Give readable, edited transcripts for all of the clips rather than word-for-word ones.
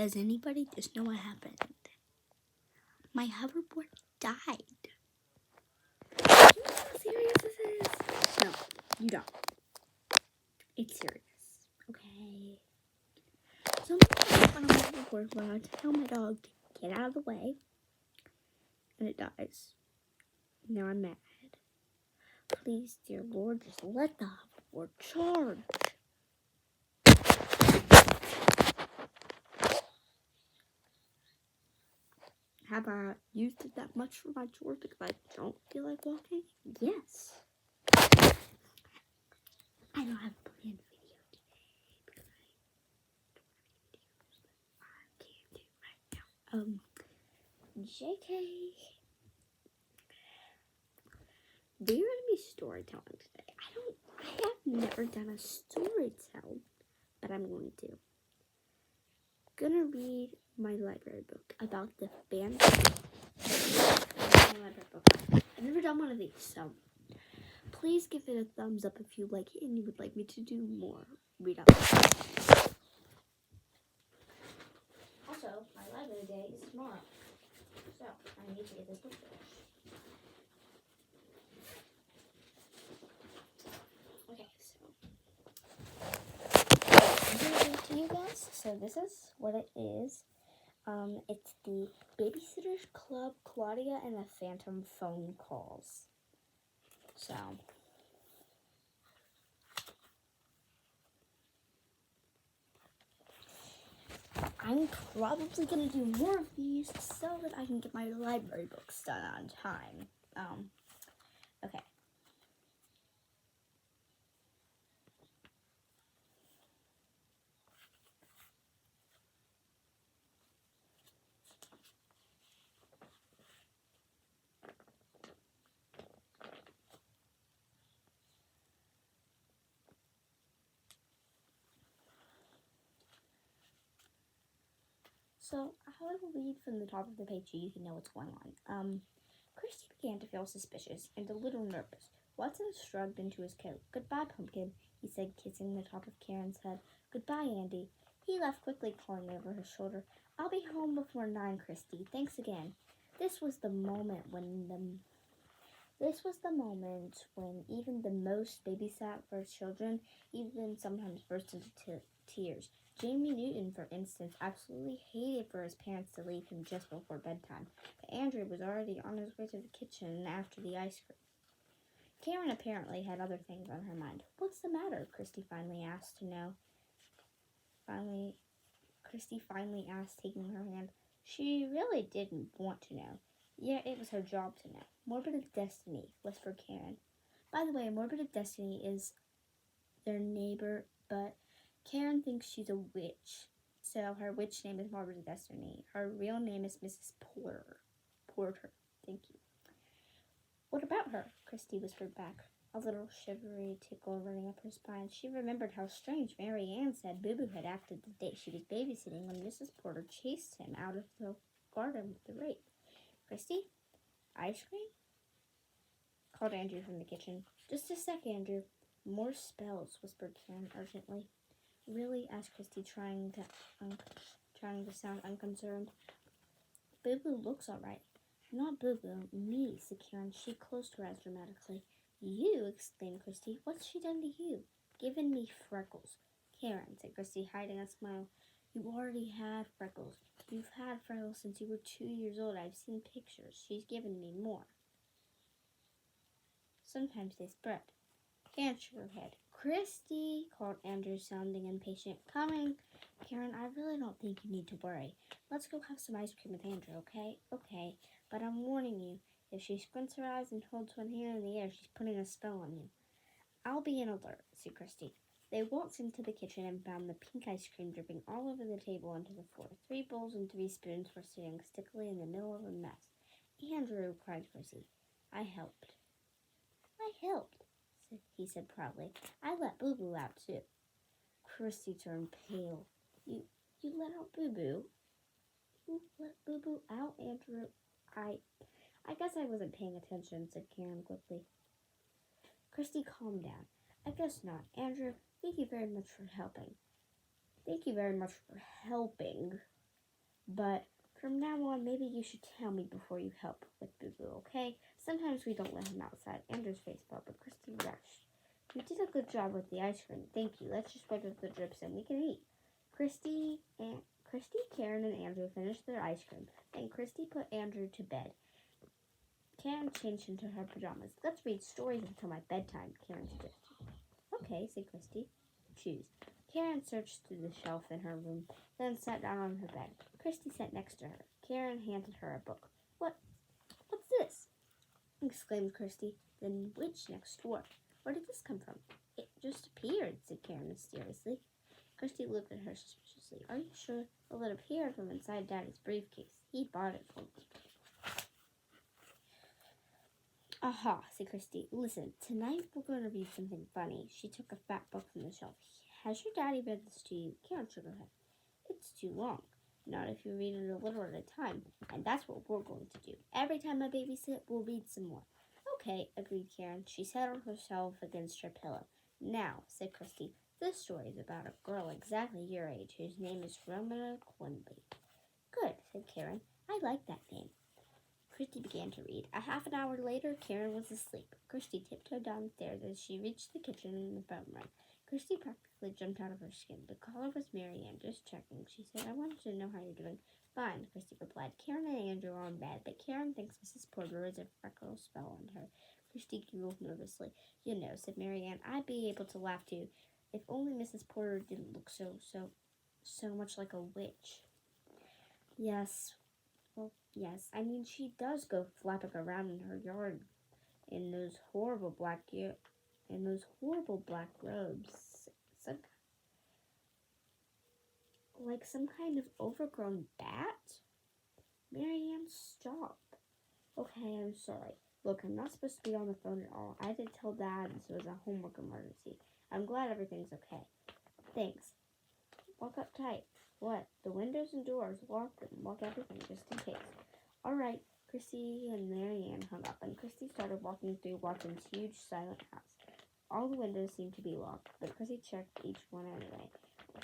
Does anybody just know what happened? My hoverboard died. Do you know how serious this is? No, you don't. It's serious, okay? So I'm on my hoverboard when I tell my dog to get out of the way, and it dies. Now I'm mad. Please, dear Lord, just let the hoverboard charge. Have I used it that much for my chores because I don't feel like walking? Yes. I don't have a planned video today because I can't do right now. JK. We're gonna be storytelling today. I have never done a storytell, but I'm going to. Gonna read my library book about the band. I've never done one of these, so please give it a thumbs up if you like it and you would like me to do more read up. Also, my library day is tomorrow, so I need to get this book finished. Okay, so I'm gonna read to you guys. So this is what it is. It's the Babysitters Club, Claudia and the Phantom Phone Calls. So I'm probably gonna do more of these so that I can get my library books done on time. Okay. So I will read from the top of the page so you can know what's going on. Christy began to feel suspicious and a little nervous. Watson shrugged into his coat. "Goodbye, Pumpkin," he said, kissing the top of Karen's head. "Goodbye, Andy." He left quickly, calling over his shoulder, "I'll be home before 9, Christy. Thanks again." This was the moment when even the most babysat for children even sometimes burst into tears. Jamie Newton, for instance, absolutely hated for his parents to leave him just before bedtime, but Andrew was already on his way to the kitchen after the ice cream. Karen apparently had other things on her mind. "What's the matter?" Christy finally asked, taking her hand. She really didn't want to know. Yet it was her job to know. "Morbid of Destiny," whispered Karen. By the way, Morbid of Destiny is their neighbor, but Karen thinks she's a witch, so her witch name is Morbid of Destiny. Her real name is Mrs. Porter. Thank you. "What about her?" Christy whispered back, a little shivery tickle running up her spine. She remembered how strange Mary Ann said Boo Boo had acted the day she was babysitting when Mrs. Porter chased him out of the garden with the rake. "Christy? Ice cream?" called Andrew from the kitchen. "Just a sec, Andrew." "More spells," whispered Karen urgently. "Really?" asked Christy, trying to sound unconcerned. "Boo Boo looks all right." "Not Boo Boo, me," said Karen. She closed her eyes dramatically. "You?" exclaimed Christy. "What's she done to you?" "Given me freckles." "Karen," said Christy, hiding a smile, "you already had freckles. You've had freckles since you were 2 years old. I've seen pictures. She's given me more. Sometimes they spread." Karen shook her head. "Christy," called Andrew, sounding impatient. "Coming." "Karen, I really don't think you need to worry. Let's go have some ice cream with Andrew, okay?" "Okay, but I'm warning you. If she squints her eyes and holds one hand in the air, she's putting a spell on you." "I'll be an alert," said Christy. They walked into the kitchen and found the pink ice cream dripping all over the table onto the floor. 3 bowls and 3 spoons were sitting stickily in the middle of a mess. "Andrew," cried Christy. "I helped." He said proudly. "I let Boo Boo out, too." Christy turned pale. You let out Boo Boo?" "You let Boo Boo out, Andrew?" I guess I wasn't paying attention," said Karen quickly. Christy calmed down. "I guess not. Andrew, thank you very much for helping." "Thank you very much for helping," But from now on, maybe you should tell me before you help with Boo Boo, okay? Sometimes we don't let him outside. Andrew's face fell, but Christy rushed. You did a good job with the ice cream. Thank you. Let's just wipe up the drips and we can eat. Christy, Karen, and Andrew finished their ice cream. Then Christy put Andrew to bed. Karen changed into her pajamas. Let's read stories until my bedtime, Karen suggested. Okay, said Christy. Choose. Karen searched through the shelf in her room, then sat down on her bed. Christy sat next to her. Karen handed her a book. What's this? Exclaimed Christy. The witch next door. Where did this come from? It just appeared, said Karen mysteriously. Christy looked at her suspiciously. Are you sure? Well, it appeared from inside Daddy's briefcase. He bought it for me. Aha, said Christy. Listen, tonight we're going to read something funny. She took a fat book from the shelf. Has your daddy read this to you? Karen shook her head. It's too long. Not if you read it a little at a time. And that's what we're going to do. Every time I babysit, we'll read some more. Okay, agreed Karen. She settled herself against her pillow. Now, said Christy, this story is about a girl exactly your age whose name is Romana Quimby. Good, said Karen. I like that name. Christy began to read. A half an hour later, Karen was asleep. Christy tiptoed downstairs as she reached the kitchen and the phone rang. Christy practically jumped out of her skin. The caller was Mary Ann, just checking. She said, I wanted to know how you're doing. Fine, Christy replied. Karen and Andrew are in bed, but Karen thinks Mrs. Porter is a freckle spell on her. Christy giggled nervously. You know, said Mary Ann, I'd be able to laugh too. If only Mrs. Porter didn't look so much like a witch. Yes, well, yes. I mean, she does go flapping around in her yard in those horrible black robes. Some, like some kind of overgrown bat? Marianne, stop. Okay, I'm sorry. Look, I'm not supposed to be on the phone at all. I did tell Dad this was a homework emergency. I'm glad everything's okay. Thanks. Walk up tight. What? The windows and doors. Lock them. Lock everything just in case. All right. Chrissy and Marianne hung up, and Christy started walking through Watson's huge silent house. All the windows seemed to be locked, but Chrissy checked each one anyway.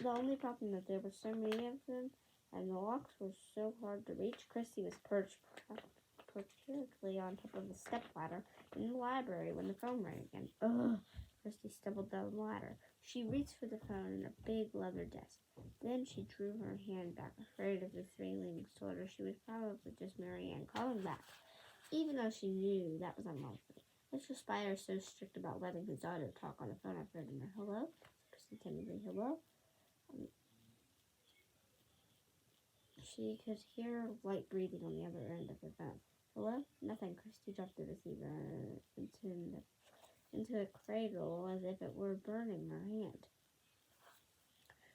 The only problem that there were so many of them, and the locks were so hard to reach. Chrissy was perched precariously on top of the stepladder in the library when the phone rang again. Ugh! Christy stumbled down the ladder. She reached for the phone in a big leather desk. Then she drew her hand back, afraid of the three leanings told her she was probably just Marianne calling back, even though she knew that was unlikely. Mr. Spire is so strict about letting his daughter talk on the phone after dinner. Hello? Christy timidly, hello? She could hear light breathing on the other end of the phone. Hello? Nothing. Christy dropped the receiver into a cradle as if it were burning her hand.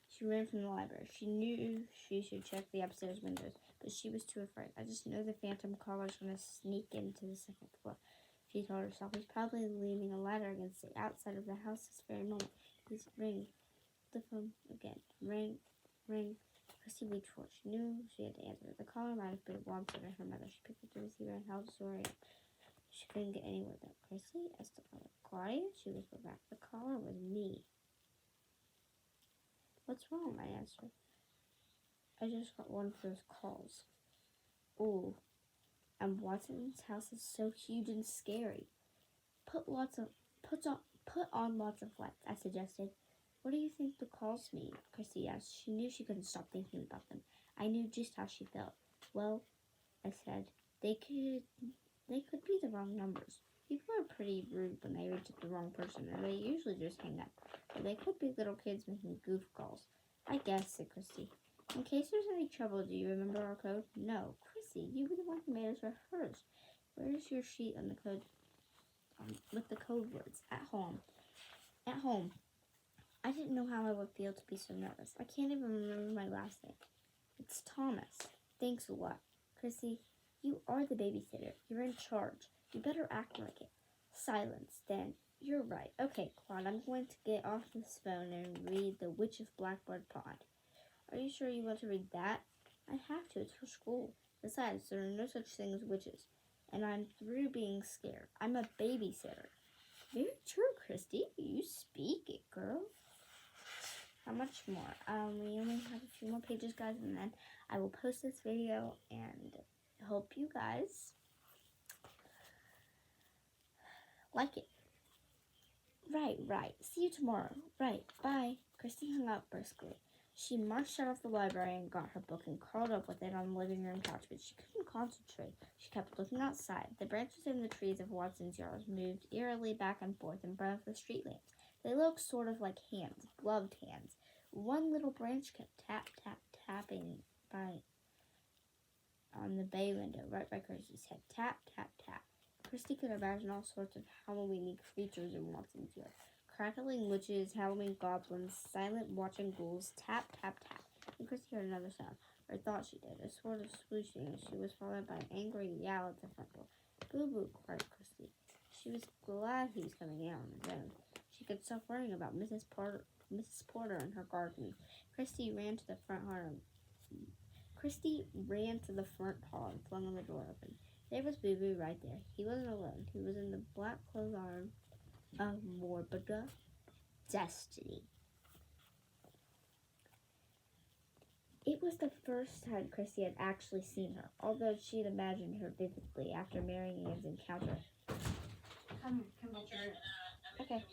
She ran from the library. She knew she should check the upstairs windows, but she was too afraid. I just know the phantom caller's going to sneak into the second floor. She told herself he's probably leaning a ladder against the outside of the house this very moment. He's ring. The phone again. Ring. Ring. Christy reached for it. She knew she had to answer. The caller might have been belonged to her mother. She picked up the receiver and held the story up. She couldn't get anywhere though. Christy asked the caller. Claudia? She whispered back. The caller was me. What's wrong? I asked her. I just got one of those calls. Ooh. And Watson's house is so huge and scary. Put on lots of lights, I suggested. What do you think the calls mean? Christy asked. She knew she couldn't stop thinking about them. I knew just how she felt. Well, I said, they could be the wrong numbers. People are pretty rude when they reach the wrong person, and they usually just hang up. But they could be little kids making goof calls. I guess, said Christy. In case there's any trouble, do you remember our code? No. Chrissy, you were the one who made us rehearse. Where's your sheet on the code with the code words? At home. At home. I didn't know how I would feel to be so nervous. I can't even remember my last name. It's Thomas. Thanks a lot. Chrissy, you are the babysitter. You're in charge. You better act like it. Silence, then. You're right. Okay, Claude, I'm going to get off this phone and read The Witch of Blackbird Pond. Are you sure you want to read that? I have to. It's for school. Besides, there are no such thing as witches. And I'm through being scared. I'm a babysitter. Very true, Christy. You speak it, girl. How much more? We only have a few more pages, guys, and then I will post this video, and hope you guys like it. Right. See you tomorrow. Right, bye. Christy hung up briskly. She marched out of the library and got her book and curled up with it on the living room couch, but she couldn't concentrate. She kept looking outside. The branches in the trees of Watson's yard moved eerily back and forth in front of the street lamps. They looked sort of like hands, gloved hands. One little branch kept tapping by on the bay window right by Christy's head. Tap, tap, tap. Christy could imagine all sorts of Halloween-y creatures in Watson's yard. Crackling witches, Halloween goblins, silent watching ghouls, tap, tap, tap. And Christy heard another sound, or thought she did, a sort of swooshing. She was followed by an angry yowl at the front door. Boo boo, cried Christy. She was glad he was coming out on his own. She could stop worrying about Mrs. Porter and her garden. Christy ran to the front hall and flung the door open. There was Boo Boo right there. He wasn't alone. He was in the black clothes arm of Morbida Destiny. It was the first time Christy had actually seen her, although she had imagined her vividly after Marianne's encounter. Come back here. Okay.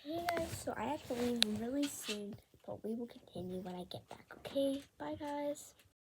Hey guys, so I have to leave really soon, but we will continue when I get back, okay? Bye guys.